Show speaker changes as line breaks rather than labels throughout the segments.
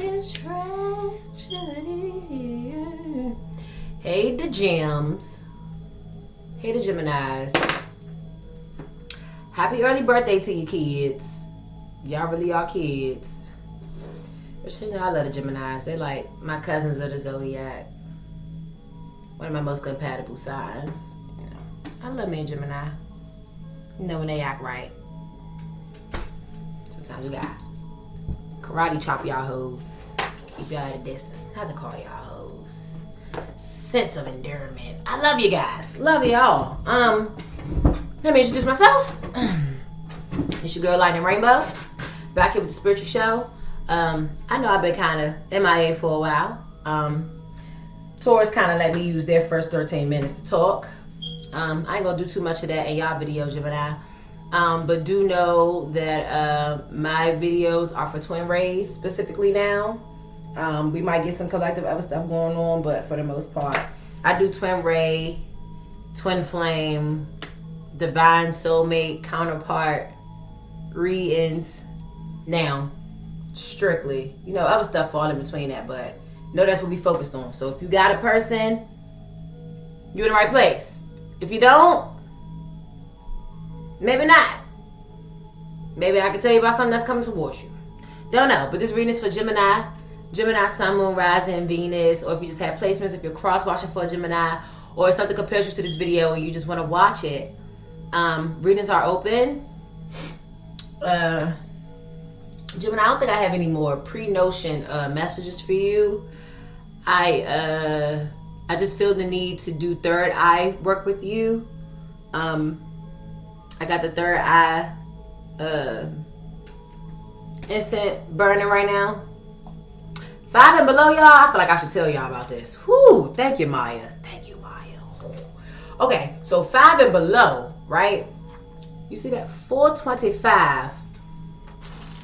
is tragedy. Hey, the Gems. Hey, the Geminis. Happy early birthday to you kids. Y'all really are kids. But you know, I love the Geminis. They're like my cousins of the zodiac. One of my most compatible signs. You know, I love me and Gemini. You know when they act right. Sometimes you got karate chop y'all hoes. Keep y'all at a distance. Not to call y'all hoes. Sense of endearment. I love you guys. Love y'all. Let me introduce myself. It's your girl Lightning Rainbow. Back here with the spiritual show. I know I've been kind of MIA for a while. Taurus kind of let me use their first 13 minutes to talk. I ain't gonna do too much of that in y'all videos, Gemini. But do know that my videos are for twin rays specifically now. We might get some collective other stuff going on, but for the most part, I do twin ray, twin flame, divine soulmate, counterpart, readings. Now, strictly, you know, other stuff fall in between that, but know that's what we focused on. So if you got a person, you're in the right place. If you don't, maybe not. Maybe I can tell you about something that's coming towards you. Don't know, but this reading is for Gemini, Sun, Moon, Rising, Venus, or if you just have placements, if you're cross-watching for a Gemini, or if something compares you to this video and you just want to watch it. Readings are open. Gemini, I don't think I have any more pre-notion messages for you. I just feel the need to do third eye work with you. I got the third eye incense burning right now. 5 and below, y'all. I feel like I should tell y'all about this. Whoo! Thank you, Maya. Thank you, Maya. Okay, so 5 and below, right? You see that 425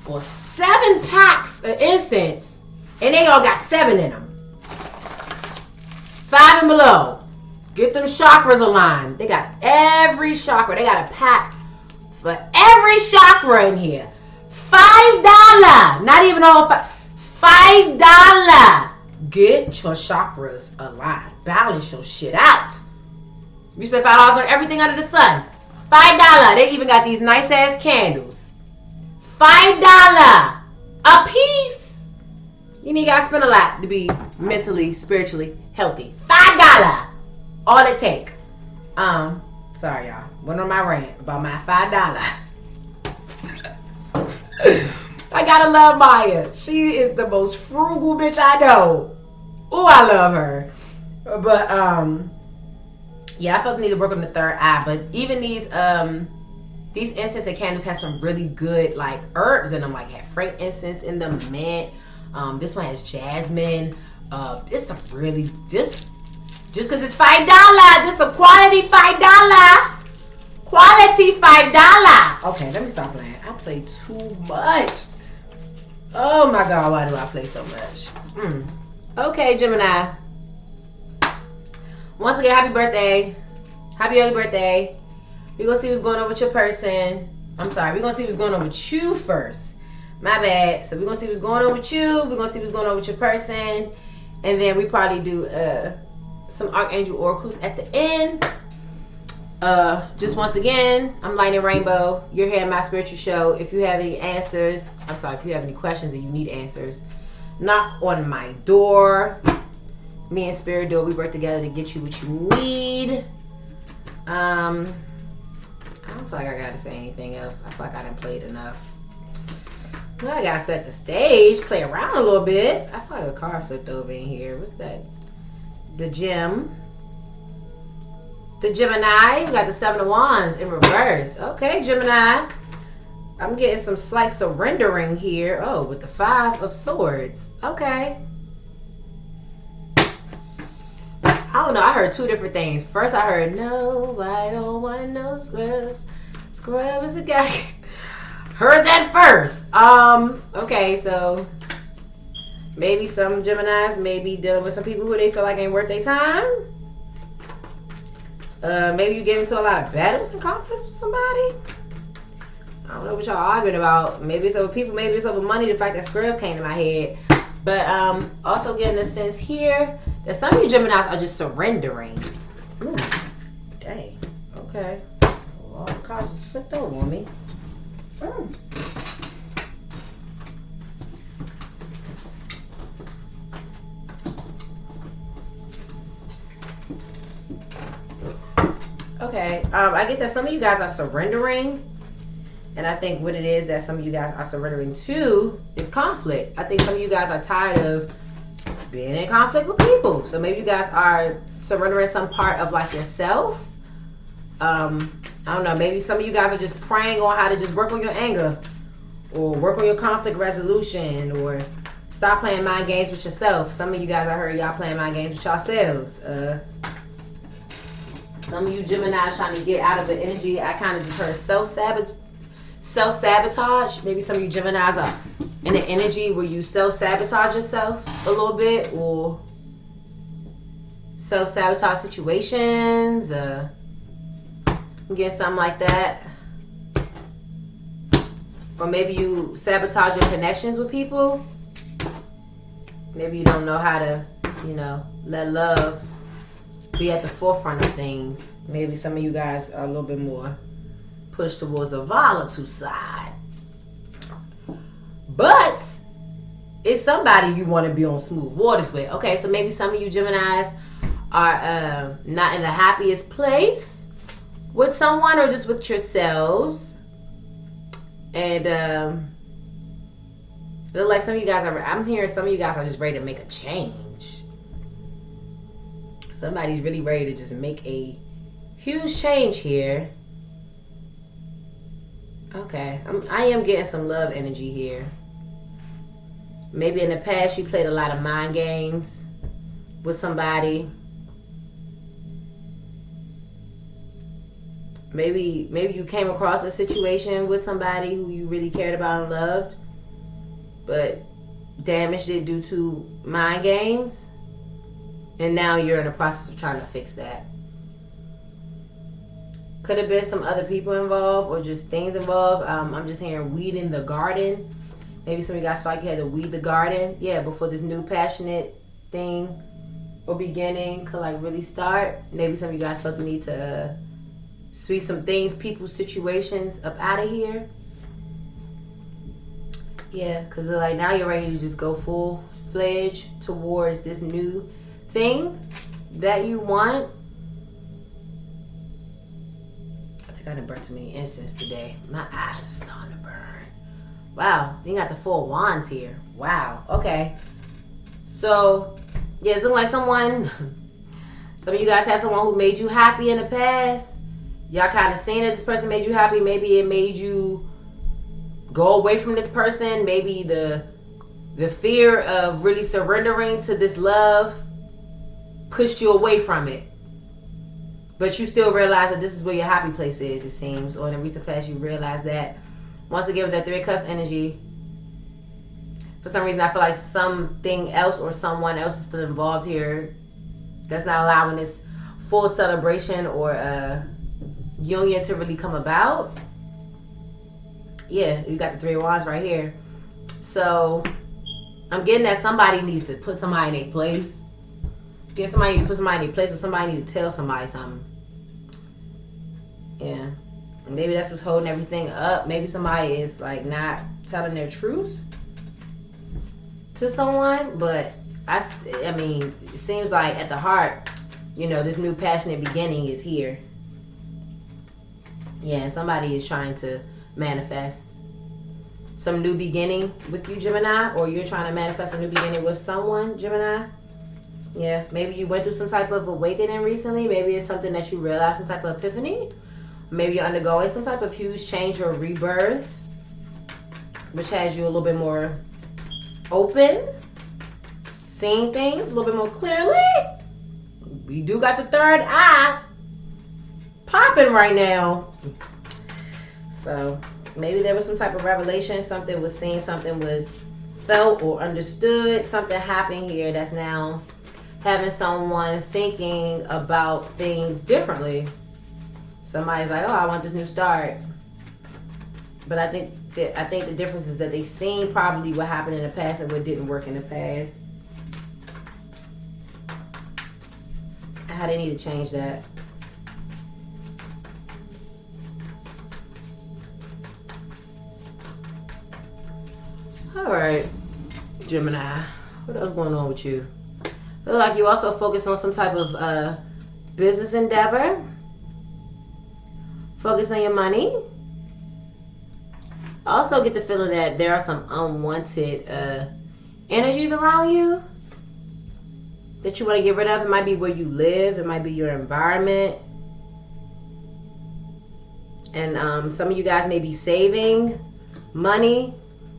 for 7 packs of incense, and they all got 7 in them. 5 and below. Get them chakras aligned. They got every chakra. They got a pack for every chakra in here. $5. Not even all $5. Get your chakras aligned. Balance your shit out. You spend $5 on everything under the sun. $5. They even got these nice ass candles. $5 a piece. You need to spend a lot to be mentally, spiritually healthy. $5. All it take. Sorry y'all. Went on my rant about my $5. I gotta love Maya. She is the most frugal bitch I know. Ooh, I love her. But yeah, I felt the need to work on the third eye. But even these incense and candles have some really good like herbs in them. Like have frankincense in them, mint. This one has jasmine. It's some really just because it's $5. This is a quality $5. Quality $5. Okay, let me stop playing. I play too much. Oh my God, why do I play so much? Okay, Gemini. Once again, happy birthday. Happy early birthday. We're going to see what's going on with your person. I'm sorry, we're going to see what's going on with you first. My bad. So we're going to see what's going on with you. We're going to see what's going on with your person. And then we probably do some Archangel Oracles at the end. Just once again, I'm Lightning Rainbow. You're here at my spiritual show. If you have any answers, if you have any questions and you need answers, knock on my door. Me and Spirit Door, we work together to get you what you need. I don't feel like I gotta say anything else. I feel like I done played enough. Well, I gotta set the stage, play around a little bit. I feel like a car flipped over in here. What's that? The Gem. The Gemini. We got the 7 of Wands in reverse. Okay, Gemini. I'm getting some slight surrendering here. Oh, with the 5 of Swords. Okay. I don't know. I heard 2 different things. First, I heard, no, I don't want no scrubs. Scrub is a guy. Heard that first. Okay, so maybe some Geminis may be dealing with some people who they feel like ain't worth their time. Maybe you get into a lot of battles and conflicts with somebody. I don't know what y'all arguing about. Maybe it's over people, maybe it's over money. The fact that scrubs came to my head. But also getting a sense here that some of you Geminis are just surrendering. Ooh, dang. Okay. Well, the cards just flipped over on me. Okay. I get that some of you guys are surrendering. And I think what it is that some of you guys are surrendering to is conflict. I think some of you guys are tired of being in conflict with people. So maybe you guys are surrendering some part of like yourself. I don't know. Maybe some of you guys are just praying on how to just work on your anger, or work on your conflict resolution, or stop playing mind games with yourself. Some of you guys, I heard y'all playing mind games with yourselves. Some of you Gemini trying to get out of the energy. I kind of just heard self-sabotage. Maybe some of you Geminis are in an energy where you self-sabotage yourself a little bit, or self-sabotage situations. Get something like that. Or maybe you sabotage your connections with people. Maybe you don't know how to, let love be at the forefront of things. Maybe some of you guys are a little bit more pushed towards the volatile side. But it's somebody you want to be on smooth waters with. Okay, so maybe some of you Geminis are not in the happiest place with someone, or just with yourselves. And look like some of you guys are, I'm hearing some of you guys are just ready to make a change. Somebody's really ready to just make a huge change here. Okay, I am getting some love energy here. Maybe in the past you played a lot of mind games with somebody. Maybe you came across a situation with somebody who you really cared about and loved, but damaged it due to mind games. And now you're in the process of trying to fix that. Could have been some other people involved, or just things involved. I'm just hearing weeding the garden. Maybe some of you guys felt like you had to weed the garden. Yeah, before this new passionate thing or beginning could like really start. Maybe some of you guys felt the need to sweep some things, people, situations up out of here. Yeah, because like now you're ready to just go full-fledged towards this new thing that you want. I think I done burnt too many incense today. My eyes are starting to burn. Wow, you got the 4 of Wands here. Wow, okay. So, yeah, it's looking like some of you guys have someone who made you happy in the past. Y'all kind of seen that this person made you happy. Maybe it made you go away from this person. Maybe the fear of really surrendering to this love pushed you away from it. But you still realize that this is where your happy place is, it seems. Or in the recent past, you realize that. Once again, with that 3 of Cups energy, for some reason, I feel like something else or someone else is still involved here that's not allowing this full celebration or union to really come about. Yeah, you got the 3 of Wands right here. So I'm getting that somebody needs to put somebody in their place. Get somebody to put somebody in their place, or somebody need to tell somebody something. Yeah. Maybe that's what's holding everything up. Maybe somebody is like not telling their truth to someone. But I mean, it seems like at the heart, this new passionate beginning is here. Yeah, and somebody is trying to manifest some new beginning with you, Gemini, or you're trying to manifest a new beginning with someone, Gemini. Yeah, maybe you went through some type of awakening recently. Maybe it's something that you realized, some type of epiphany. Maybe you're undergoing some type of huge change or rebirth, which has you a little bit more open, seeing things a little bit more clearly. We do got the 3rd eye popping right now. So maybe there was some type of revelation, something was seen, something was felt or understood, something happened here that's now having someone thinking about things differently. Somebody's like, oh, I want this new start. But I think I think the difference is that they seen probably what happened in the past and what didn't work in the past. How they need to change that. All right, Gemini. What else going on with you? Feel like you also focus on some type of business endeavor. Focus on your money. I also get the feeling that there are some unwanted energies around you that you want to get rid of. It might be where you live. It might be your environment. And some of you guys may be saving money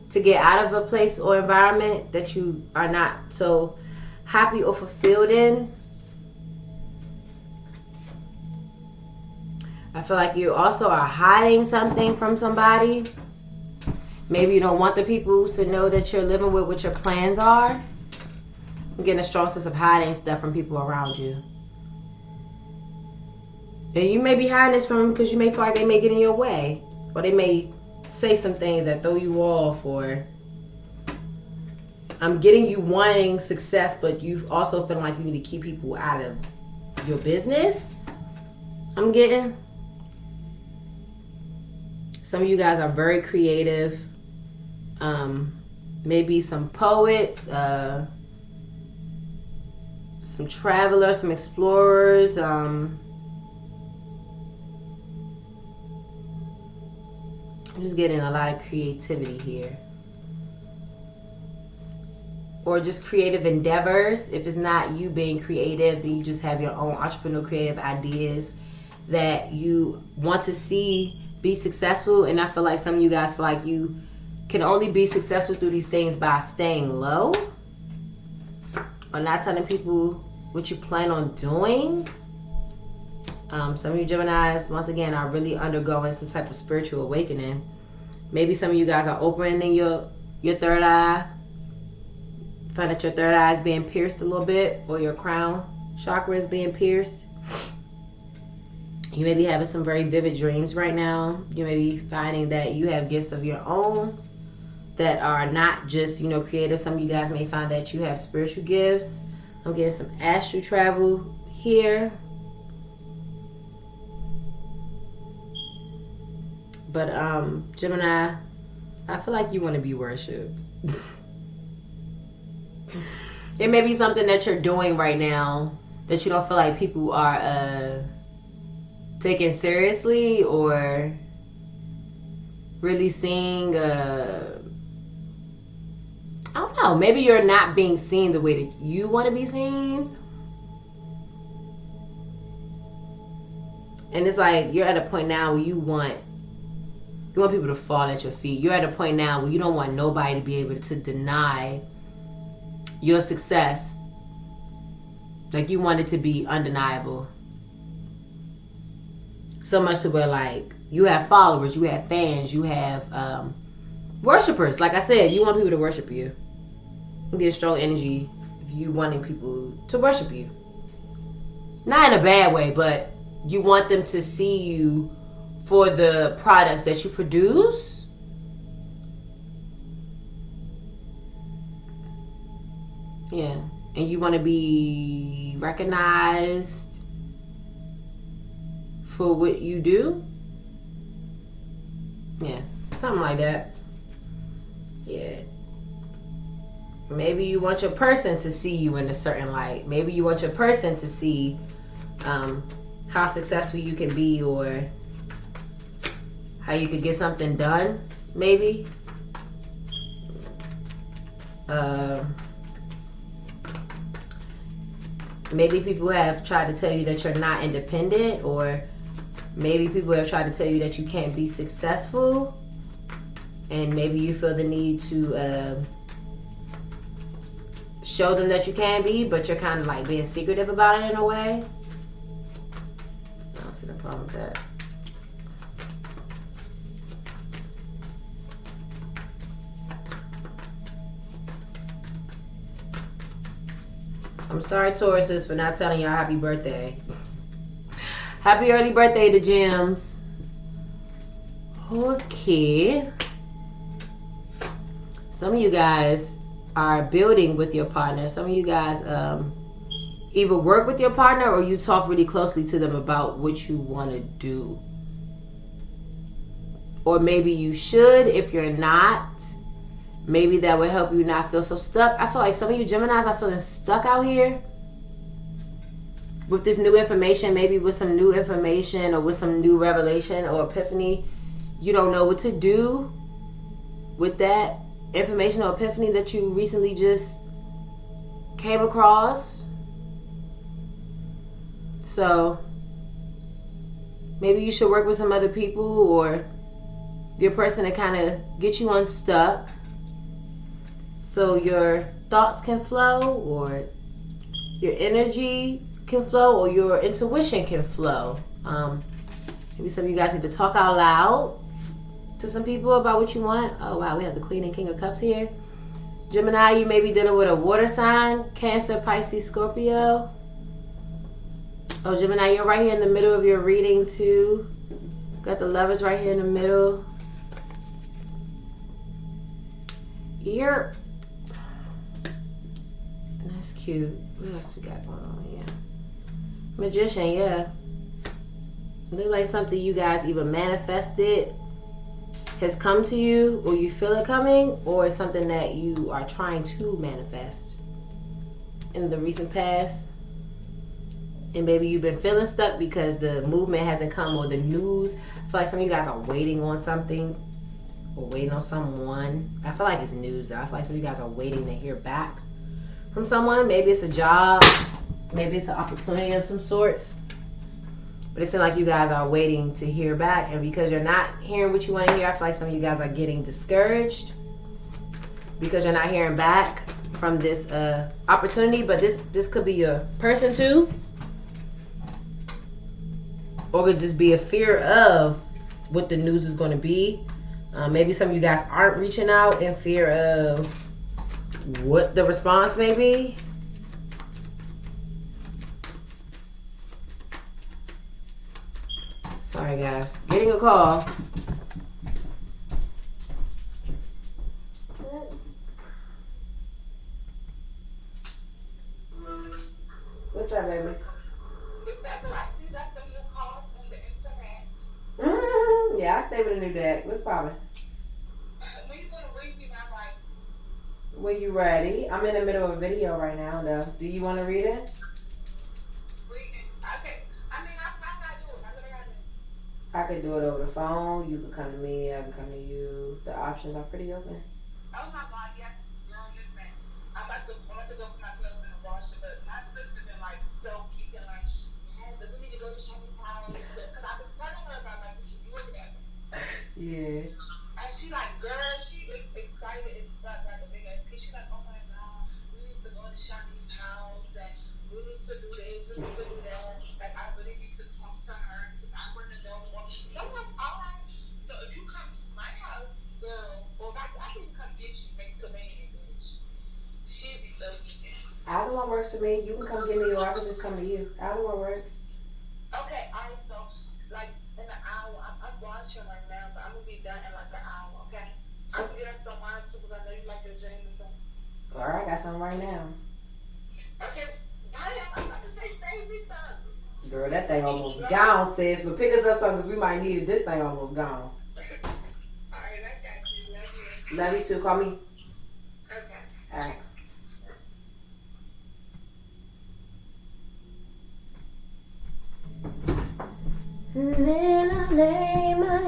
to get out of a place or environment that you are not so happy or fulfilled in. I feel like you also are hiding something from somebody. Maybe you don't want the people to know that you're living with what your plans are. I'm getting a strong sense of hiding stuff from people around you. And you may be hiding this from them because you may feel like they may get in your way. Or they may say some things that throw you off, or I'm getting you wanting success, but you also feel like you need to keep people out of your business. I'm getting. Some of you guys are very creative. Maybe some poets, some travelers, some explorers. I'm just getting a lot of creativity here. Or just creative endeavors. If it's not you being creative, then you just have your own entrepreneurial creative ideas that you want to see be successful. And I feel like some of you guys feel like you can only be successful through these things by staying low or not telling people what you plan on doing. Some of you Geminis, once again, are really undergoing some type of spiritual awakening. Maybe some of you guys are opening your third eye. Find that your third eye is being pierced a little bit, or your crown chakra is being pierced. You may be having some very vivid dreams right now. You may be finding that you have gifts of your own that are not just, creative. Some of you guys may find that you have spiritual gifts. I'm getting some astral travel here. But Gemini, I feel like you want to be worshipped. It may be something that you're doing right now that you don't feel like people are taking seriously or really seeing. I don't know. Maybe you're not being seen the way that you want to be seen. And it's like you're at a point now where you want people to fall at your feet. You're at a point now where you don't want nobody to be able to deny your success. Like you want it to be undeniable. So much to where like you have followers, you have fans, you have worshipers. Like I said, you want people to worship you. You get strong energy if you wanting people to worship you. Not in a bad way, but you want them to see you for the products that you produce. Yeah. And you want to be recognized for what you do. Yeah. Something like that. Yeah. Maybe you want your person to see you in a certain light. Maybe you want your person to see how successful you can be, or how you could get something done, maybe. Maybe people have tried to tell you that you're not independent, or maybe people have tried to tell you that you can't be successful, and maybe you feel the need to show them that you can be, but you're kind of like being secretive about it in a way. I don't see the problem with that. I'm sorry, Tauruses, for not telling y'all happy birthday. Happy early birthday to Gems. Okay. Some of you guys are building with your partner. Some of you guys either work with your partner or you talk really closely to them about what you want to do. Or maybe you should. If you're not, maybe that would help you not feel so stuck. I feel like some of you Geminis are feeling stuck out here with this new information, maybe with some new information or with some new revelation or epiphany. You don't know what to do with that information or epiphany that you recently just came across. So maybe you should work with some other people or your person to kind of get you unstuck so your thoughts can flow or your energy can flow or your intuition can flow. Maybe some of you guys need to talk out loud to some people about what you want. Oh wow, we have the Queen and King of Cups here. Gemini, you may be dealing with a water sign. Cancer, Pisces, Scorpio. Oh, Gemini, you're right here in the middle of your reading too. Got the Lovers right here in the middle. That's cute. What else we got going on here? Magician, yeah. Look like something you guys either manifested has come to you, or you feel it coming, or it's something that you are trying to manifest in the recent past. And maybe you've been feeling stuck because the movement hasn't come or the news. I feel like some of you guys are waiting on something or waiting on someone. I feel like it's news though. I feel like some of you guys are waiting to hear back from someone. Maybe it's a job. Maybe it's an opportunity of some sorts. But it seems like you guys are waiting to hear back. And because you're not hearing what you want to hear, I feel like some of you guys are getting discouraged because you're not hearing back from this opportunity. But this could be your person too. Or it could just be a fear of what the news is going to be. Maybe some of you guys aren't reaching out in fear of what the response may be. Sorry guys, getting a call. What's up, baby? Yeah, I stay with a new deck. What's poppin'?
When you gonna read me my right?
When you ready? I'm in the middle of a video right now, though. Do you want to read it?
Read it. Okay. I mean, how can I do it? How can I do it?
I could do it over the phone. You could come to me. I can come to you. The options are pretty open.
Oh my God, yes, girl, listen. I'm about to go put my clothes in the washer, but my sister been like so keeping like, yeah, we need to go to Shani's house because I've been telling her about like what you do with that.
Yeah.
And she like, girl, she is excited and stuff like a big ass kid. She like, oh my God, we need to go to Shani's house and we need to do this, we need to do that. Like I really need to talk to her because I want to know more. So I'm like, all right. So if you come to my house, girl, or I can come get you, make command, bitch. She'd be so eager.
Either one works for me. You can come get me or I can just come to you. Either one works.
Okay, all right, so like in an hour, I'm watching right now, but I'm gonna be done in like an hour, okay? I'm gonna get us some wine too because I know you like your drink or something.
Alright, I got something right now.
Okay, damn, I'm about to say save me some.
Girl, that thing almost gone, sis. But pick us up something because we might need it. This thing almost gone.
Alright, I got you. Love you.
Love you too. Call me.
Okay.
Alright. Then I lay my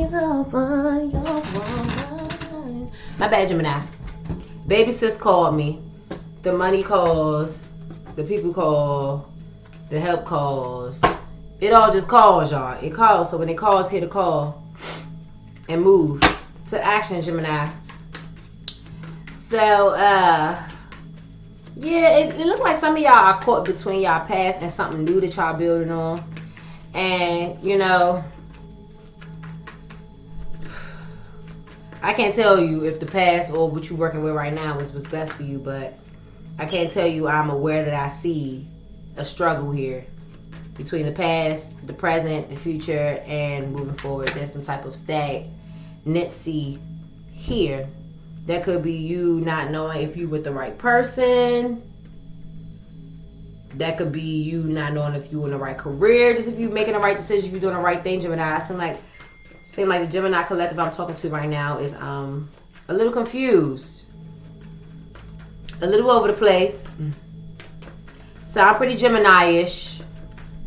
eyes upon your woman. My bad, Gemini. Baby sis called me. The money calls. The people call. The help calls. It all just calls, y'all. It calls. So when it calls, hit a call. And move to action, Gemini. So, yeah, it looked like some of y'all are caught between y'all past and something new that y'all building on. And, you know, I can't tell you if the past or what you're working with right now was best for you, but I can't tell you I'm aware that I see a struggle here between the past, the present, the future, and moving forward. There's some type of stagnancy here. That could be you not knowing if you with the right person. That could be you not knowing if you in the right career. Just if you making the right decision, you doing the right thing, Gemini. Seem like the Gemini collective I'm talking to right now is a little confused. A little over the place. Sound pretty Gemini-ish.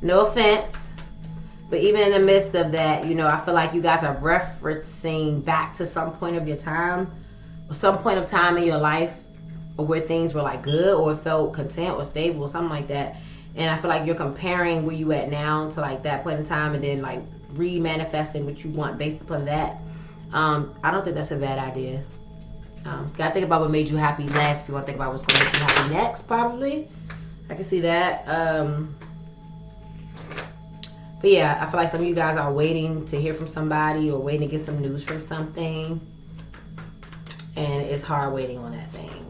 No offense. But even in the midst of that, you know, I feel like you guys are referencing back to some point of your time. Or some point of time in your life. Or where things were like good. Or felt content or stable. Or something like that. And I feel like you're comparing where you at now to like that point in time. And then like re-manifesting what you want based upon that. I don't think that's a bad idea. Gotta think about what made you happy last. If you want to think about what's going to make you happy next, probably. I can see that. But yeah, I feel like some of you guys are waiting to hear from somebody or waiting to get some news from something. And it's hard waiting on that thing.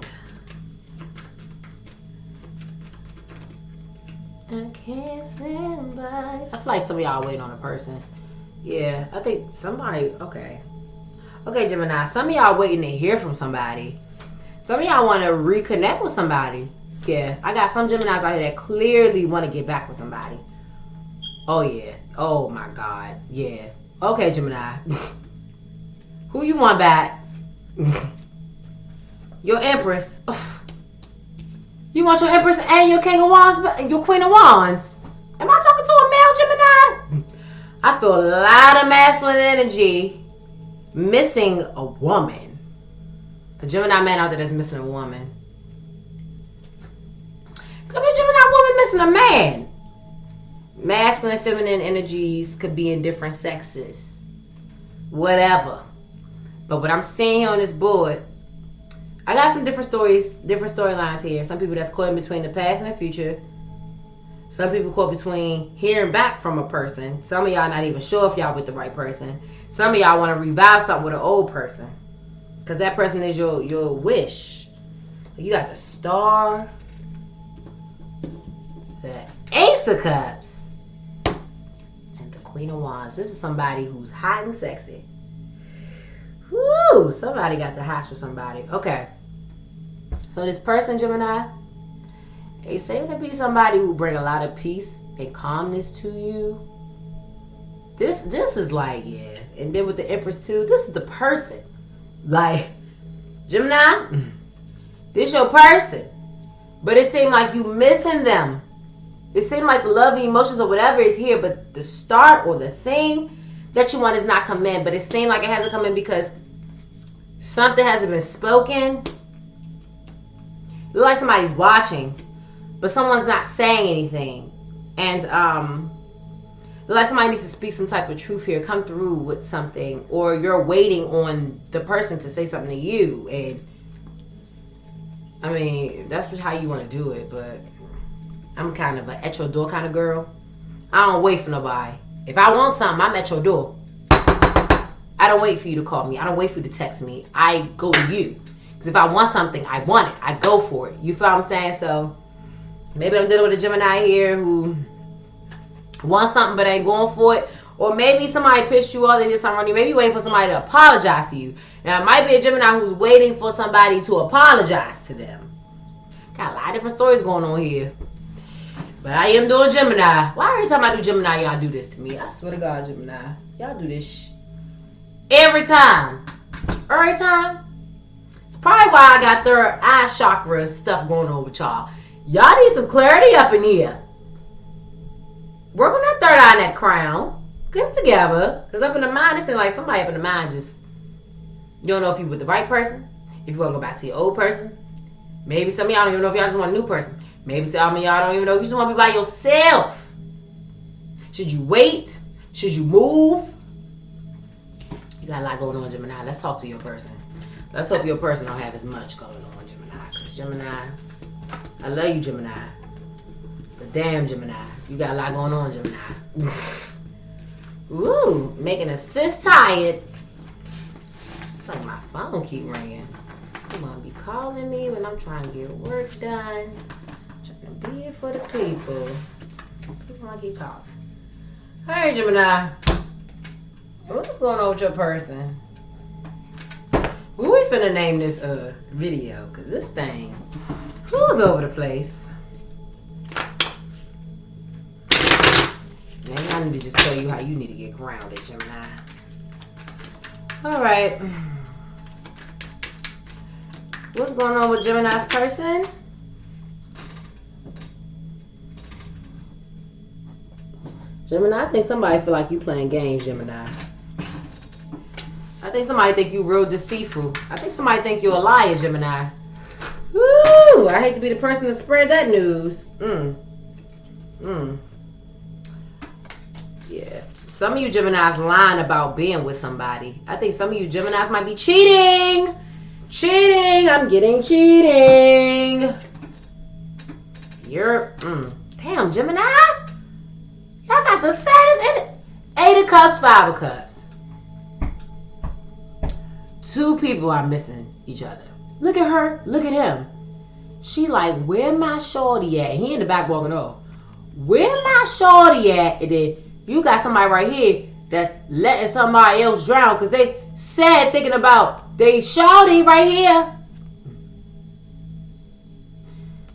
I can't stand by. I feel like some of y'all are waiting on a person. Yeah, I think somebody, okay, Gemini, some of y'all waiting to hear from somebody. Some of y'all want to reconnect with somebody. Yeah, I got some Geminis out here that clearly want to get back with somebody. Oh, yeah. Oh, my God. Yeah. Okay, Gemini. Who you want back? Your Empress. You want your Empress and your King of Wands and your Queen of Wands? Am I talking to a male Gemini? I feel a lot of masculine energy missing a woman. A Gemini man out there that's missing a woman. Could be a Gemini woman missing a man. Masculine and feminine energies could be in different sexes. Whatever. But what I'm seeing here on this board, I got some different stories, different storylines here. Some people that's caught in between the past and the future. Some people caught between hearing back from a person. Some of y'all not even sure if y'all with the right person. Some of y'all want to revive something with an old person. Because that person is your wish. You got the Star. The Ace of Cups. And the Queen of Wands. This is somebody who's hot and sexy. Woo! Somebody got the hots for somebody. Okay. So this person, Gemini, they say to be somebody who bring a lot of peace and calmness to you. This is like, yeah. And then with the Empress too, this is the person. Like, Gemini, this your person. But it seemed like you missing them. It seemed like the love and emotions or whatever is here, but the start or the thing that you want is not come in. But it seemed like it hasn't come in because something hasn't been spoken. It looks like somebody's watching, but someone's not saying anything. And it looks like somebody needs to speak some type of truth here, come through with something, or you're waiting on the person to say something to you. And I mean, that's how you want to do it, but I'm kind of an at your door kind of girl. I don't wait for nobody. If I want something, I'm at your door. I don't wait for you to call me. I don't wait for you to text me. I go to you. Because if I want something, I want it. I go for it. You feel what I'm saying? So maybe I'm dealing with a Gemini here who wants something but ain't going for it. Or maybe somebody pissed you off. They did something wrong. Maybe you're waiting for somebody to apologize to you. Now, it might be a Gemini who's waiting for somebody to apologize to them. Got a lot of different stories going on here. But I am doing Gemini. Why every time I do Gemini, y'all do this to me? I swear to God, Gemini. Y'all do this every time. Every time. It's probably why I got third eye chakra stuff going on with y'all. Y'all need some clarity up in here. Work on that third eye and that crown. Get it together. Because up in the mind, it seems like somebody up in the mind just, you don't know if you're with the right person. If you want to go back to your old person. Maybe some of y'all don't even know if y'all just want a new person. Maybe some of y'all don't even know if you just want to be by yourself. Should you wait? Should you move? You got a lot going on, Gemini. Let's talk to your person. Let's hope your person don't have as much going on, Gemini. Because Gemini, I love you, Gemini. But damn, Gemini, you got a lot going on, Gemini. Ooh, making a sis tired. It's like my phone keep ringing. You want to be calling me when I'm trying to get work done. Trying to be here for the people. People want to keep calling. All right, Gemini. What's going on with your person? Who we finna name this video? Cause this thing, who's over the place? Maybe I need to just tell you how you need to get grounded, Gemini. All right. What's going on with Gemini's person? Gemini, I think somebody feel like you playing games, Gemini. I think somebody think you real deceitful. I think somebody think you a liar, Gemini. Woo! I hate to be the person to spread that news. Yeah. Some of you Geminis lying about being with somebody. I think some of you Geminis might be cheating. Cheating. I'm getting cheating. You're... Damn, Gemini. Y'all got the saddest in it. 8 of Cups, 5 of Cups. 2 people are missing each other. Look at her. Look at him. She like, where my shorty at? He in the back walking off. Where my shorty at? And then you got somebody right here that's letting somebody else drown because they sad thinking about they shorty right here.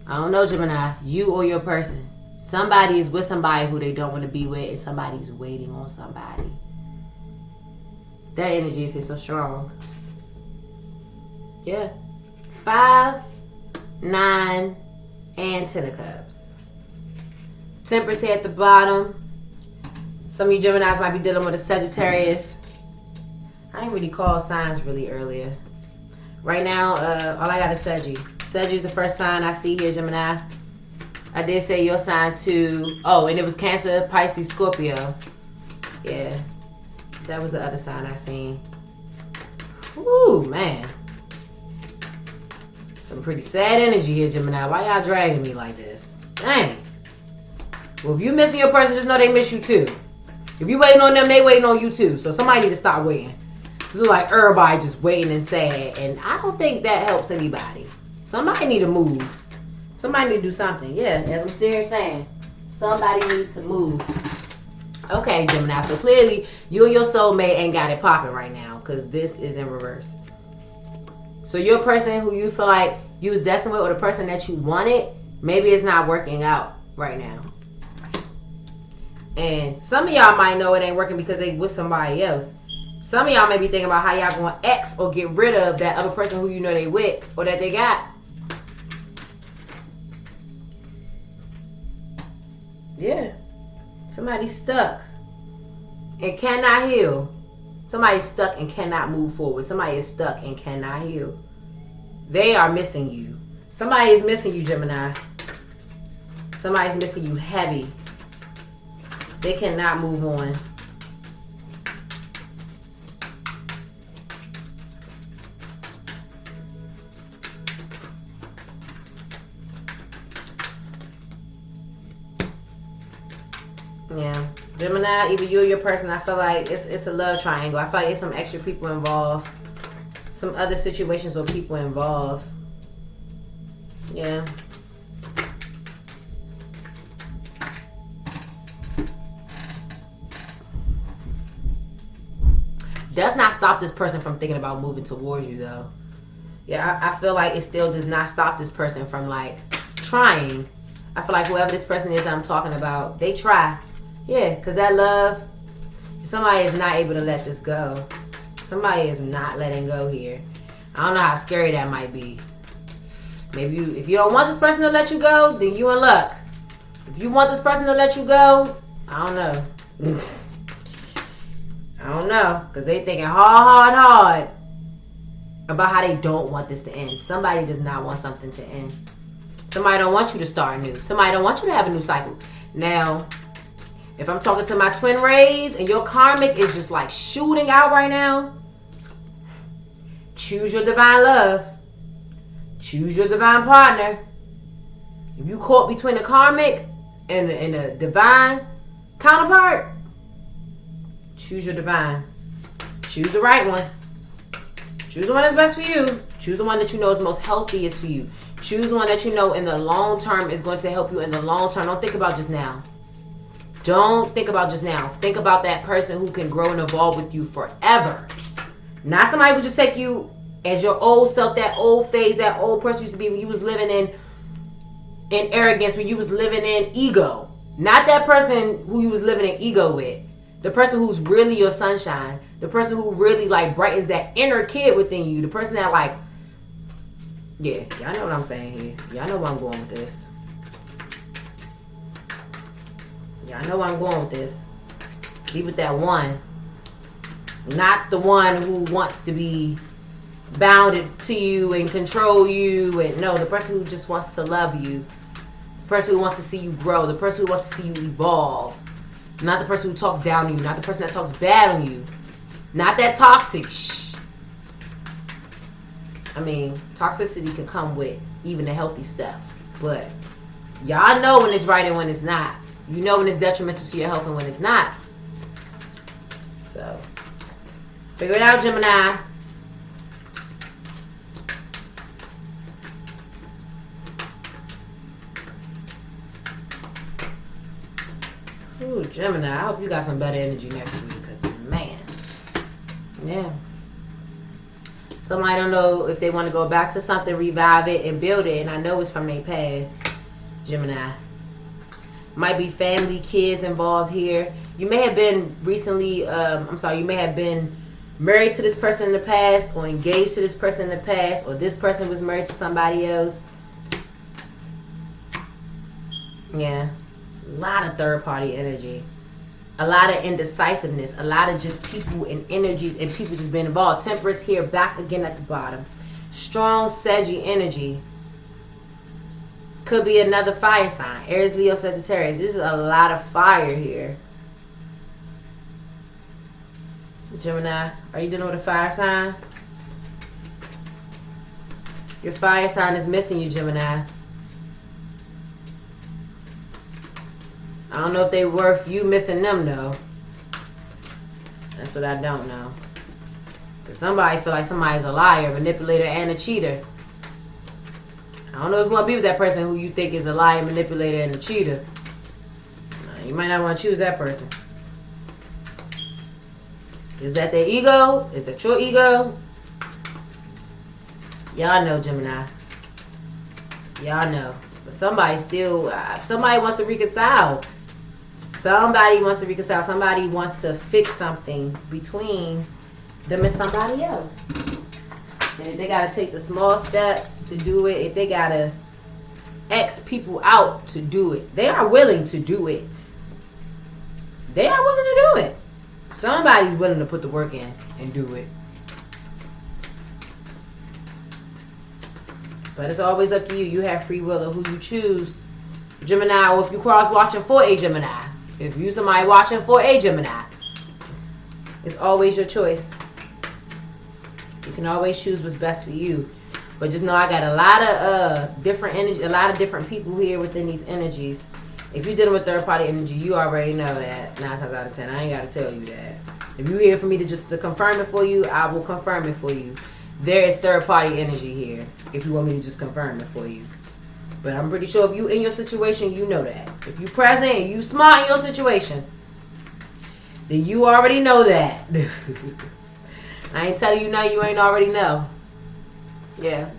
I don't know, Gemini. You or your person. Somebody is with somebody who they don't want to be with, and somebody's waiting on somebody. That energy is here so strong. Yeah. 5, 9, and 10 of Cups. Temperance here at the bottom. Some of you Geminis might be dealing with a Sagittarius. I didn't really call signs really earlier. Right now, all I got is Saggy. Saggy is the first sign I see here, Gemini. I did say your sign too. Oh, and it was Cancer, Pisces, Scorpio. Yeah. That was the other sign I seen. Ooh, man. Some pretty sad energy here, Gemini. Why y'all dragging me like this? Dang. Well, if you missing your person, just know they miss you too. If you waiting on them, they waiting on you too. So somebody need to stop waiting. It's like everybody just waiting and sad. And I don't think that helps anybody. Somebody need to move. Somebody need to do something. Yeah, as I'm sitting here saying, somebody needs to move. Okay, Gemini. So clearly, you and your soulmate ain't got it popping right now because this is in reverse. So your person who you feel like you was destined with, or the person that you wanted, maybe it's not working out right now. And some of y'all might know it ain't working because they with somebody else. Some of y'all may be thinking about how y'all going to X or get rid of that other person who you know they with or that they got. Yeah. Somebody's stuck and cannot heal. Somebody's stuck and cannot move forward. Somebody is stuck and cannot heal. They are missing you. Somebody is missing you, Gemini. Somebody's missing you heavy. They cannot move on. Yeah. Gemini, either you or your person, I feel like it's a love triangle. I feel like it's some extra people involved. Some other situations or people involved. Yeah. Does not stop this person from thinking about moving towards you, though. Yeah, I feel like it still does not stop this person from, like, trying. I feel like whoever this person is that I'm talking about, they try. Yeah, because that love, somebody is not able to let this go. Somebody is not letting go here. I don't know how scary that might be. Maybe if you don't want this person to let you go, then you in luck. If you want this person to let you go, I don't know. I don't know. Because they thinking hard about how they don't want this to end. Somebody does not want something to end. Somebody don't want you to start new. Somebody don't want you to have a new cycle. Now, if I'm talking to my twin rays and your karmic is just like shooting out right now, choose your divine love. Choose your divine partner. If you caught between a karmic and a divine counterpart, choose your divine. Choose the right one. Choose the one that's best for you. Choose the one that you know is most healthiest for you. Choose the one that you know in the long term is going to help you in the long term. Don't think about just now. Don't think about just now. Think about that person who can grow and evolve with you forever. Not somebody who just take you as your old self, that old phase, that old person used to be when you was living in arrogance, when you was living in ego. Not that person who you was living in ego with. The person who's really your sunshine. The person who really like brightens that inner kid within you. The person that like, yeah, y'all know what I'm saying here. Y'all know where I'm going with this. Y'all know where I'm going with this. Be with that one. Not the one who wants to be bounded to you and control you. And no, the person who just wants to love you. The person who wants to see you grow. The person who wants to see you evolve. Not the person who talks down on you. Not the person that talks bad on you. Not that toxic shh. I mean, toxicity can come with even the healthy stuff. But y'all know when it's right and when it's not. You know when it's detrimental to your health and when it's not. So, figure it out, Gemini. Ooh, Gemini, I hope you got some better energy next week, because, man, yeah. Somebody don't know if they want to go back to something, revive it, and build it, and I know it's from their past, Gemini. Might be family, kids involved here. You may have been recently, you may have been married to this person in the past, or engaged to this person in the past, or this person was married to somebody else. Yeah. A lot of third-party energy. A lot of indecisiveness. A lot of just people and energies and people just being involved. Temperance here, back again at the bottom. Strong, sedgy energy. Could be another fire sign. Aries, Leo, Sagittarius. This is a lot of fire here. Gemini, are you dealing with a fire sign? Your fire sign is missing you, Gemini. I don't know if they worth you missing them, though. That's what I don't know. Because somebody feel like somebody's a liar, manipulator, and a cheater. I don't know if you want to be with that person who you think is a liar, manipulator, and a cheater. You might not want to choose that person. Is that their ego? Is that your ego? Y'all know, Gemini. Y'all know. But somebody still, somebody wants to reconcile. Somebody wants to reconcile. Somebody wants to fix something between them and somebody else. And if they got to take the small steps to do it, if they got to X people out to do it, they are willing to do it. They are willing to do it. Somebody's willing to put the work in and do it. But it's always up to you. You have free will of who you choose. Gemini, or if you cross watching for a Gemini. If you somebody watching for a Gemini. It's always your choice. You can always choose what's best for you. But just know I got a lot of different energy, a lot of different people here within these energies. If you're dealing with third-party energy, you already know that 9 times out of 10. I ain't got to tell you that. If you're here for me to confirm it for you, I will confirm it for you. There is third-party energy here. If you want me to just confirm it for you. But I'm pretty sure if you in your situation, you know that. If you present and you smart in your situation, then you already know that. I ain't telling you nothing you ain't already know. Yeah.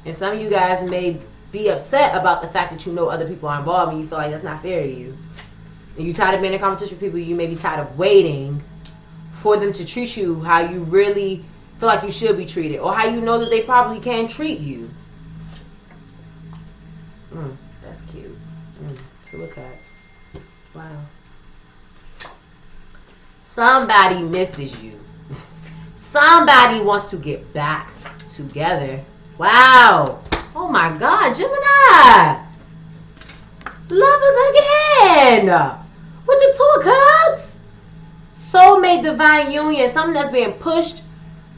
And some of you guys may be upset about the fact that you know other people are involved and you feel like that's not fair to you. And you tired of being in competition with people, you may be tired of waiting for them to treat you how you really feel like you should be treated, or how you know that they probably can treat you. That's cute. 2 of Cups. Wow. Somebody misses you. Somebody wants to get back together. Wow. Oh my God, Gemini. Lovers again. With the 2 of Cups. Soulmate divine union. Something that's being pushed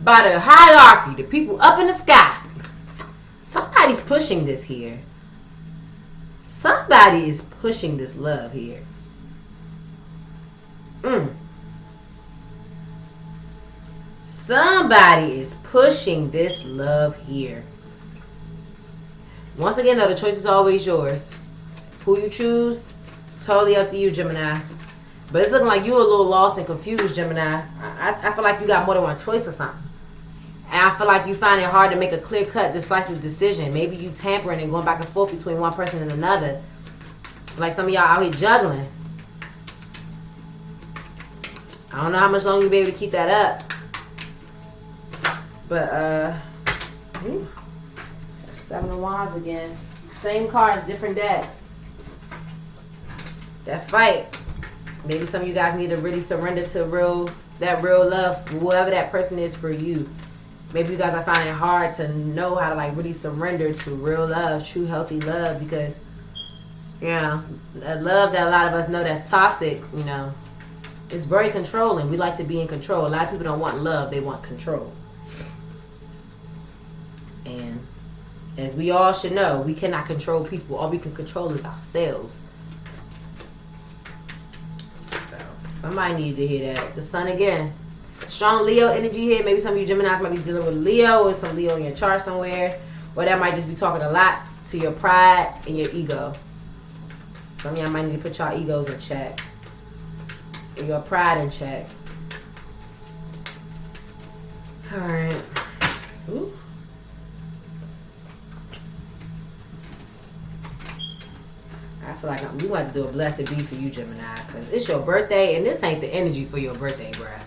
by the hierarchy. The people up in the sky. Somebody's pushing this here. Somebody is pushing this love here. Somebody is pushing this love here. Once again, though, the choice is always yours. Who you choose, totally up to you, Gemini. But it's looking like you're a little lost and confused, Gemini. I feel like you got more than one choice or something. And I feel like you find it hard to make a clear-cut, decisive decision. Maybe you tampering and going back and forth between one person and another. Like some of y'all out here juggling. I don't know how much longer you'll be able to keep that up. But, 7 of Wands again. Same cards, different decks. That fight. Maybe some of you guys need to really surrender to that real love, whoever that person is for you. Maybe you guys are finding it hard to know how to like really surrender to real love, true healthy love, because that love that a lot of us know that's toxic, it's very controlling. We like to be in control. A lot of people don't want love, they want control. And as we all should know, we cannot control people. All we can control is ourselves. So somebody needed to hear that. The sun again. Strong Leo energy here. Maybe some of you Geminis might be dealing with Leo, or some Leo in your chart somewhere. Or that might just be talking a lot to your pride and your ego. Some of y'all might need to put y'all egos in check. Or your pride in check. Alright. Ooh. I feel like we want to do a blessed be for you, Gemini, because it's your birthday, and this ain't the energy for your birthday, bruh.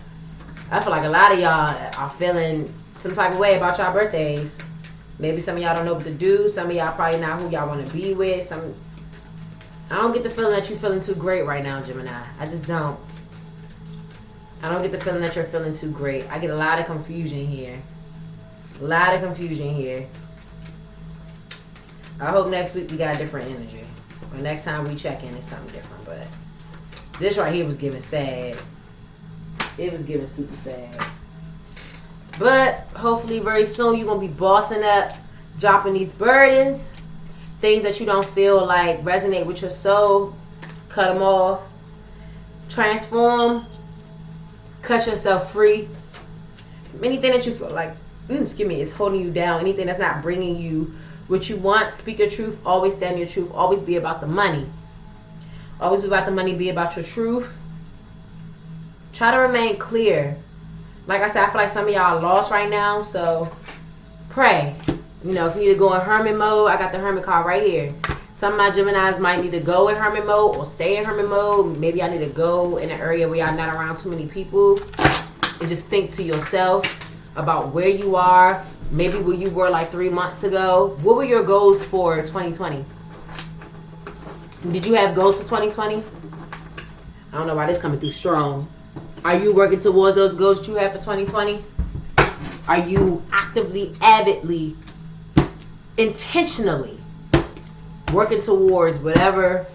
I feel like a lot of y'all are feeling some type of way about y'all birthdays. Maybe some of y'all don't know what to do. Some of y'all probably not who y'all want to be with. I don't get the feeling that you're feeling too great right now, Gemini. I just don't. I don't get the feeling that you're feeling too great. I get a lot of confusion here. A lot of confusion here. I hope next week we got a different energy. Or next time we check in, it's something different. But this right here was giving sad. It was giving super sad. But hopefully very soon you're going to be bossing up, dropping these burdens. Things that you don't feel like resonate with your soul. Cut them off. Transform. Cut yourself free. Anything that you feel like, is holding you down. Anything that's not bringing you what you want. Speak your truth. Always stand your truth. Always be about the money. Always be about the money. Be about your truth. Try to remain clear. Like I said, I feel like some of y'all are lost right now. So pray. If you need to go in hermit mode, I got the hermit card right here. Some of my Geminis might need to go in hermit mode or stay in hermit mode. Maybe I need to go in an area where y'all not around too many people. And just think to yourself about where you are. Maybe where you were like 3 months ago. What were your goals for 2020? Did you have goals for 2020? I don't know why this coming through strong. Are you working towards those goals that you have for 2020? Are you actively, avidly, intentionally working towards whatever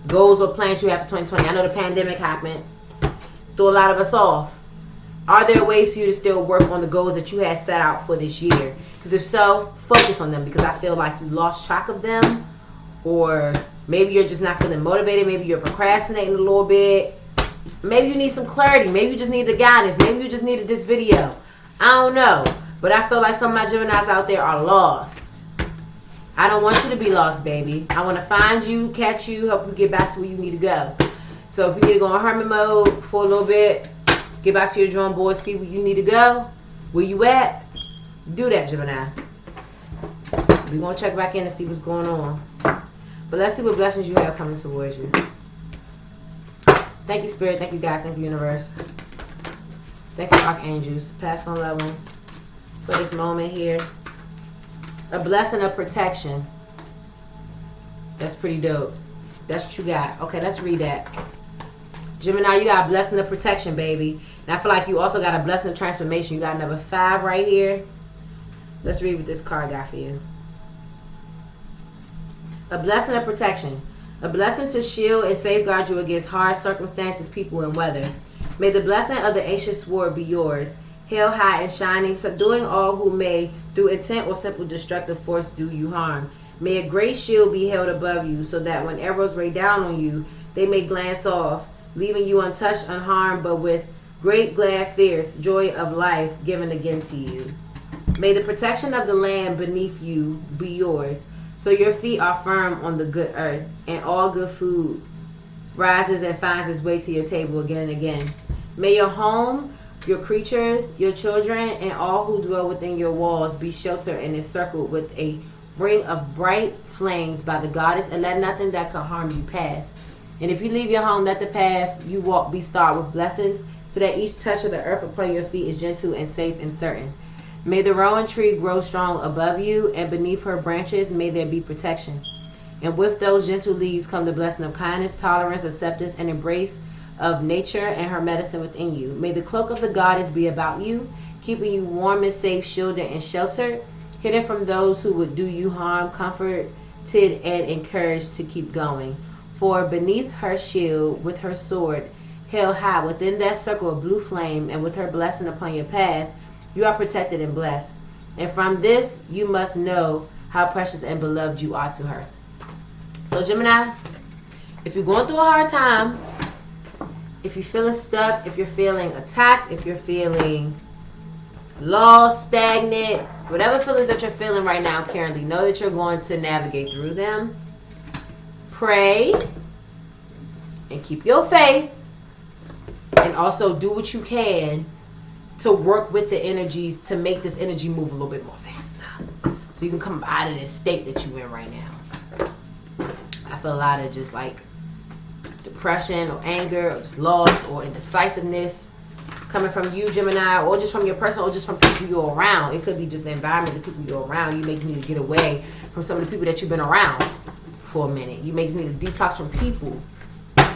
goals or plans you have for 2020? I know the pandemic happened. Threw a lot of us off. Are there ways for you to still work on the goals that you had set out for this year? Because if so, focus on them, because I feel like you lost track of them. Or maybe you're just not feeling motivated. Maybe you're procrastinating a little bit. Maybe you need some clarity. Maybe you just need the guidance. Maybe you just needed this video. I don't know. But I feel like some of my Geminis out there are lost. I don't want you to be lost, baby. I want to find you, catch you, help you get back to where you need to go. So if you need to go in hermit mode for a little bit, get back to your drawing board, see where you need to go, where you at, do that, Gemini. We're going to check back in and see what's going on. But let's see what blessings you have coming towards you. Thank you, Spirit. Thank you, guys. Thank you, Universe. Thank you, Archangels, past and loved ones, for this moment here. A blessing of protection. That's pretty dope. That's what you got. Okay, let's read that. Gemini, you got a blessing of protection, baby. And I feel like you also got a blessing of transformation. You got number 5 right here. Let's read what this card got for you. A blessing of protection. A blessing to shield and safeguard you against hard circumstances, people, and weather. May the blessing of the ancient sword be yours. Held high and shining, subduing all who may, through intent or simple destructive force, do you harm. May a great shield be held above you, so that when arrows rain down on you, they may glance off, leaving you untouched, unharmed, but with great glad fierce joy of life given again to you. May the protection of the land beneath you be yours, so your feet are firm on the good earth, and all good food rises and finds its way to your table again and again. May your home Your creatures, your children, and all who dwell within your walls be sheltered and encircled with a ring of bright flames by the goddess, and let nothing that can harm you pass. And if you leave your home, let the path you walk be starred with blessings, so that each touch of the earth upon your feet is gentle and safe and certain. May the rowan tree grow strong above you, and beneath her branches may there be protection. And with those gentle leaves come the blessing of kindness, tolerance, acceptance, and embrace of nature and her medicine within you. May the cloak of the goddess be about you, keeping you warm and safe, shielded and sheltered, hidden from those who would do you harm, comforted and encouraged to keep going. For beneath her shield, with her sword held high within that circle of blue flame, and with her blessing upon your path, you are protected and blessed. And from this, you must know how precious and beloved you are to her. So Gemini, if you're going through a hard time, if you're feeling stuck, if you're feeling attacked, if you're feeling lost, stagnant, whatever feelings that you're feeling right now currently, know that you're going to navigate through them. Pray and keep your faith, and also do what you can to work with the energies to make this energy move a little bit more faster, so you can come out of this state that you're in right now. I feel a lot of just like depression or anger or just loss or indecisiveness coming from you, Gemini, or just from your person, or just from people you're around. It could be just the environment, the people you're around. You may just need to get away from some of the people that you've been around for a minute. You may just need to detox from people,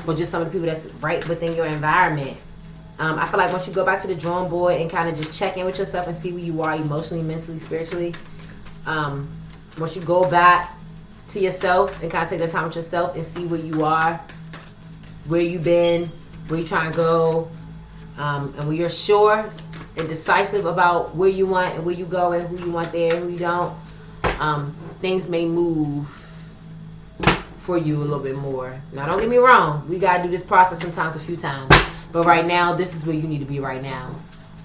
or just some of the people that's right within your environment. I feel like once you go back to the drawing board and kind of just check in with yourself and see where you are emotionally, mentally, spiritually, once you go back to yourself and kind of take the time with yourself and see where you are, where you've been, where you're trying to go, and when you're sure and decisive about where you want and where you go and who you want there and who you don't, things may move for you a little bit more. Now, don't get me wrong. We got to do this process sometimes a few times. But right now, this is where you need to be right now.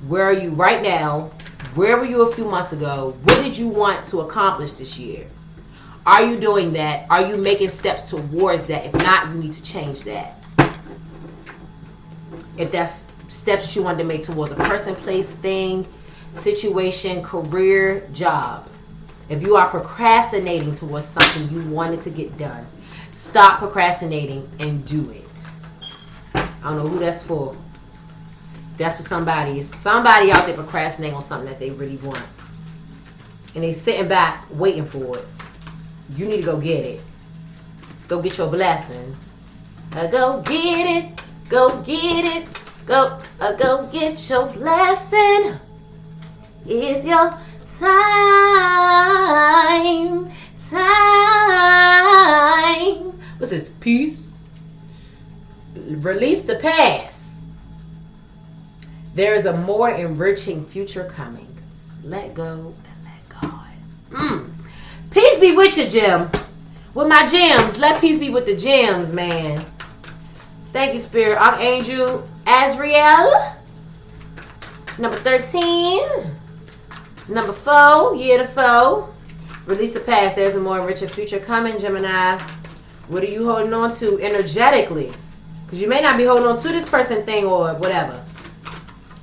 Where are you right now? Where were you a few months ago? What did you want to accomplish this year? Are you doing that? Are you making steps towards that? If not, you need to change that. If that's steps that you wanted to make towards a person, place, thing, situation, career, job. If you are procrastinating towards something you wanted to get done, stop procrastinating and do it. I don't know who that's for. That's for somebody. It's somebody out there procrastinating on something that they really want. And they sitting back waiting for it. You need to go get it. Go get your blessings. Go get it. Go get it. Go get your blessing. It's your time. What's this? Peace. Release the past. There is a more enriching future coming. Let go and let God. Peace be with you, Jim. With my gems. Let peace be with the gems, man. Thank you, Spirit. Archangel Azrael. Number 13. Number 4. Year to 4. Release the past. There's a more enriching future coming, Gemini. What are you holding on to energetically? Because you may not be holding on to this person, thing, or whatever.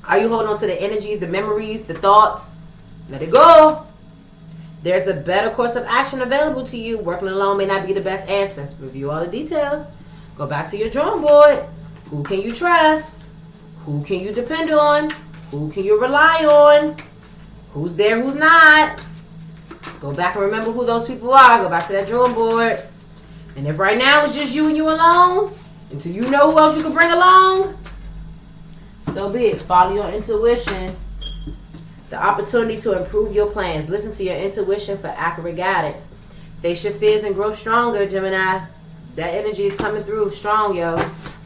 Are you holding on to the energies, the memories, the thoughts? Let it go. There's a better course of action available to you. Working alone may not be the best answer. Review all the details. Go back to your drawing board. Who can you trust? Who can you depend on? Who can you rely on? Who's there, who's not? Go back and remember who those people are. Go back to that drawing board. And if right now it's just you and you alone, until you know who else you can bring along, so be it. Follow your intuition. The opportunity to improve your plans. Listen to your intuition for accurate guidance. Face your fears and grow stronger, Gemini. That energy is coming through strong, yo.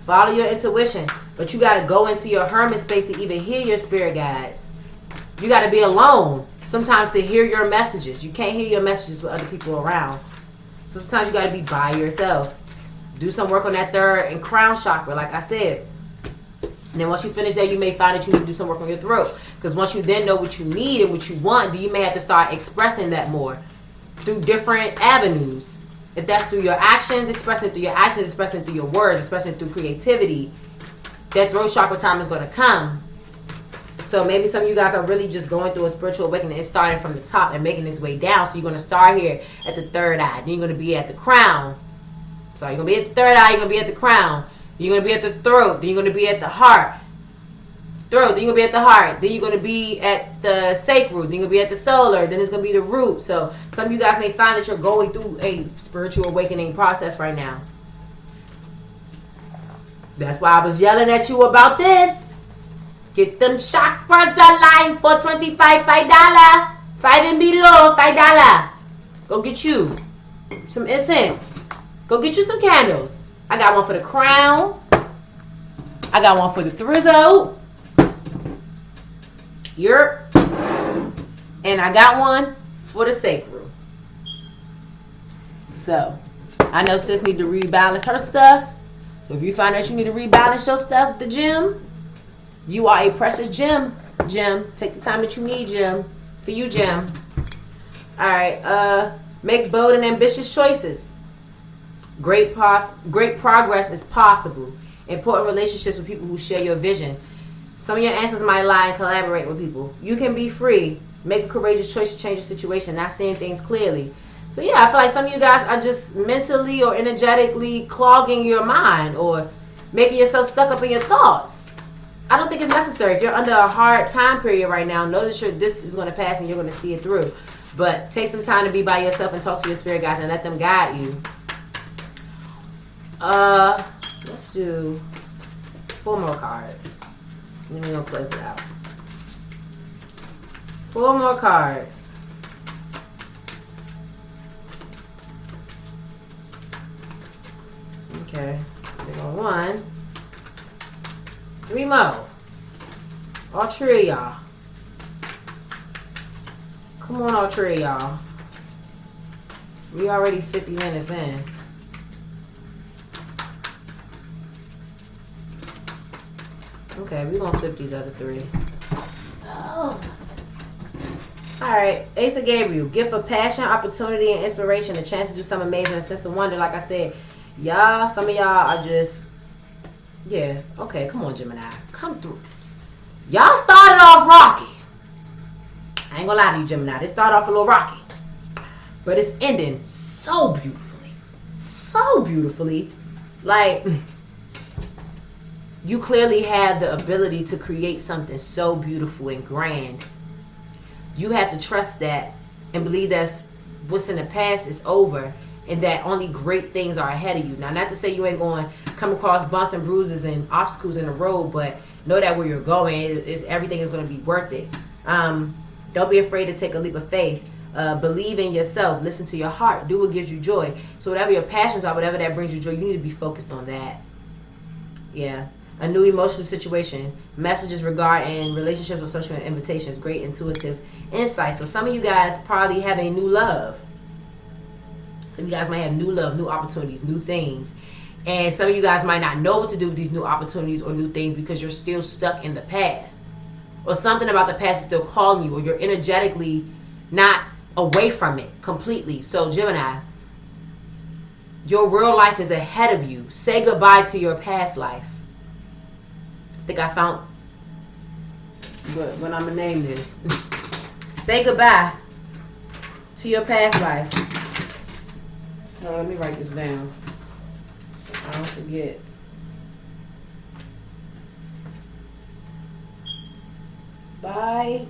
Follow your intuition. But you got to go into your hermit space to even hear your spirit guides. You got to be alone sometimes to hear your messages. You can't hear your messages with other people around. So sometimes you got to be by yourself. Do some work on that third and crown chakra, like I said. And then once you finish that, you may find that you need to do some work on your throat. Because once you then know what you need and what you want, then you may have to start expressing that more through different avenues. If that's through your actions, expressing it through your actions, expressing it through your words, expressing it through creativity, that throat chakra time is going to come. So maybe some of you guys are really just going through a spiritual awakening. It's starting from the top and making its way down. So you're going to start here at the third eye. Then you're going to be at the crown. So you're going to be at the third eye. You're going to be at the crown. You're going to be at the throat. Then you're going to be at the heart. Throat. Then you're going to be at the heart. Then you're going to be at the sacral. Then you're going to be at the solar. Then it's going to be the root. So some of you guys may find that you're going through a spiritual awakening process right now. That's why I was yelling at you about this. Get them chakras aligned for $25, $5. 5 and below, $5. Go get you some incense. Go get you some candles. I got one for the crown. I got one for the throat. And I got one for the sacral. So, I know sis need to rebalance her stuff. So if you find that you need to rebalance your stuff at the gym, you are a precious gem. Take the time that you need, Jim. For you, Jim. Alright, make bold and ambitious choices. Great progress is possible. Important relationships with people who share your vision. Some of your answers might lie and collaborate with people. You can be free. Make a courageous choice to change your situation. Not seeing things clearly. So yeah, I feel like some of you guys are just mentally or energetically clogging your mind or making yourself stuck up in your thoughts. I don't think it's necessary. If you're under a hard time period right now, know that this is going to pass and you're going to see it through. But take some time to be by yourself and talk to your spirit guides and let them guide you. Let's do 4 more cards. And then we're going to close it out. 4 more cards. Okay, we got 1, 3 more. All 3 of y'all. Come on, all 3 of y'all. We already 50 minutes in. Okay, we're gonna flip these other 3. Oh. Alright, Ace of Gabriel. Gift of passion, opportunity, and inspiration. A chance to do something amazing, a sense of wonder. Like I said, y'all, some of y'all are just, yeah, okay, come on, Gemini. Come through. Y'all started off rocky. I ain't gonna lie to you, Gemini. They started off a little rocky. But it's ending so beautifully. So beautifully. Like, you clearly have the ability to create something so beautiful and grand. You have to trust that and believe that what's in the past is over and that only great things are ahead of you. Now, not to say you ain't going to come across bumps and bruises and obstacles in the road, but know that where you're going, everything is going to be worth it. Don't be afraid to take a leap of faith. Believe in yourself. Listen to your heart. Do what gives you joy. So whatever your passions are, whatever that brings you joy, you need to be focused on that. Yeah. A new emotional situation. Messages regarding relationships or social invitations. Great intuitive insight. So some of you guys probably have a new love. Some of you guys might have new love, new opportunities, new things. And some of you guys might not know what to do with these new opportunities or new things because you're still stuck in the past. Or something about the past is still calling you, or you're energetically not away from it completely. So Gemini, your real life is ahead of you. Say goodbye to your past life. I think I found what I'm going to name this. Say goodbye to your past life. Oh, let me write this down so I don't forget. Bye,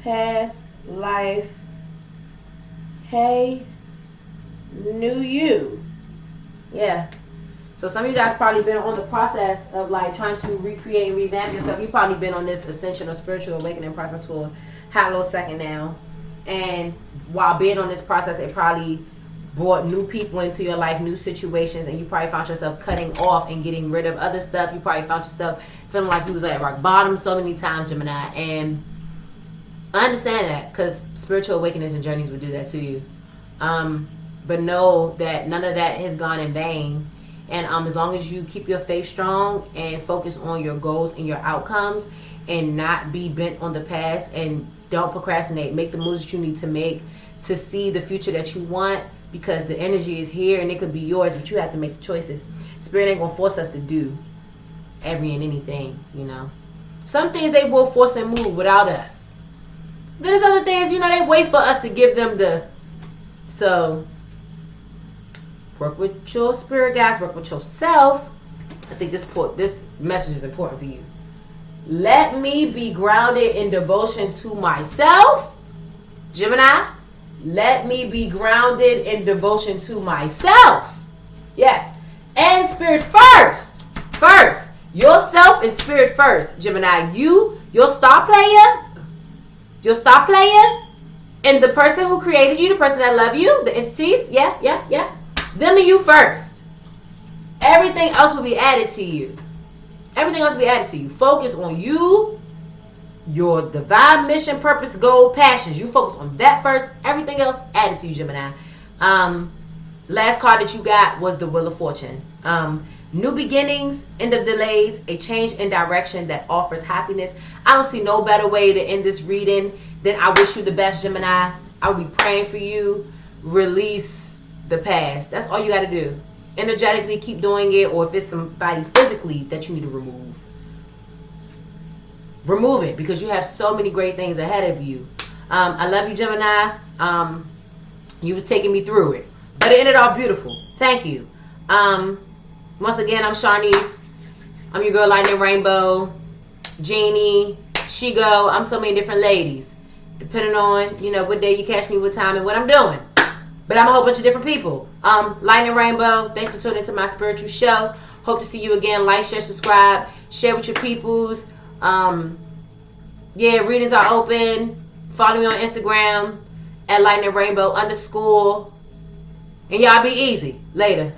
past life. Hey, new you. Yeah. So some of you guys probably been on the process of like trying to recreate and revamp yourself. You've probably been on this ascension or spiritual awakening process for a hot little second now. And while being on this process, it probably brought new people into your life, new situations, and you probably found yourself cutting off and getting rid of other stuff. You probably found yourself feeling like you was at rock bottom so many times, Gemini. And I understand that because spiritual awakenings and journeys will do that to you. But know that none of that has gone in vain. And as long as you keep your faith strong and focus on your goals and your outcomes and not be bent on the past and don't procrastinate, make the moves that you need to make to see the future that you want, because the energy is here and it could be yours, but you have to make the choices. Spirit ain't gonna force us to do every and anything, you know. Some things they will force and move without us. Then there's other things, they wait for us to give them the. So, work with your spirit guides, work with yourself. I think this message is important for you. Let me be grounded in devotion to myself. Gemini, let me be grounded in devotion to myself. Yes. And spirit first. First. Yourself and spirit first. Gemini, you'll star player. You'll star player. And the person who created you, the person that love you, the entities, yeah. Them and you first. Everything else will be added to you. Everything else will be added to you. Focus on you, your divine mission, purpose, goal, passions. You focus on that first. Everything else added to you, Gemini. Last card that you got was the Wheel of Fortune. New beginnings, end of delays, a change in direction that offers happiness. I don't see no better way to end this reading than I wish you the best, Gemini. I will be praying for you. Release the past. That's all you got to do. Energetically keep doing it, or if it's somebody physically that you need to remove it, because you have so many great things ahead of you. I love you, Gemini. You was taking me through it, but it ended all beautiful. Thank you. Once again, I'm Sharnice. I'm your girl Lightning Rainbow, Jeannie, Shigo. I'm so many different ladies, depending on what day you catch me, what time, and what I'm doing. But I'm a whole bunch of different people. Lightning Rainbow, thanks for tuning into my spiritual show. Hope to see you again. Like, share, subscribe, share with your peoples. Readings are open. Follow me on Instagram at Lightning Rainbow _. And y'all be easy. Later.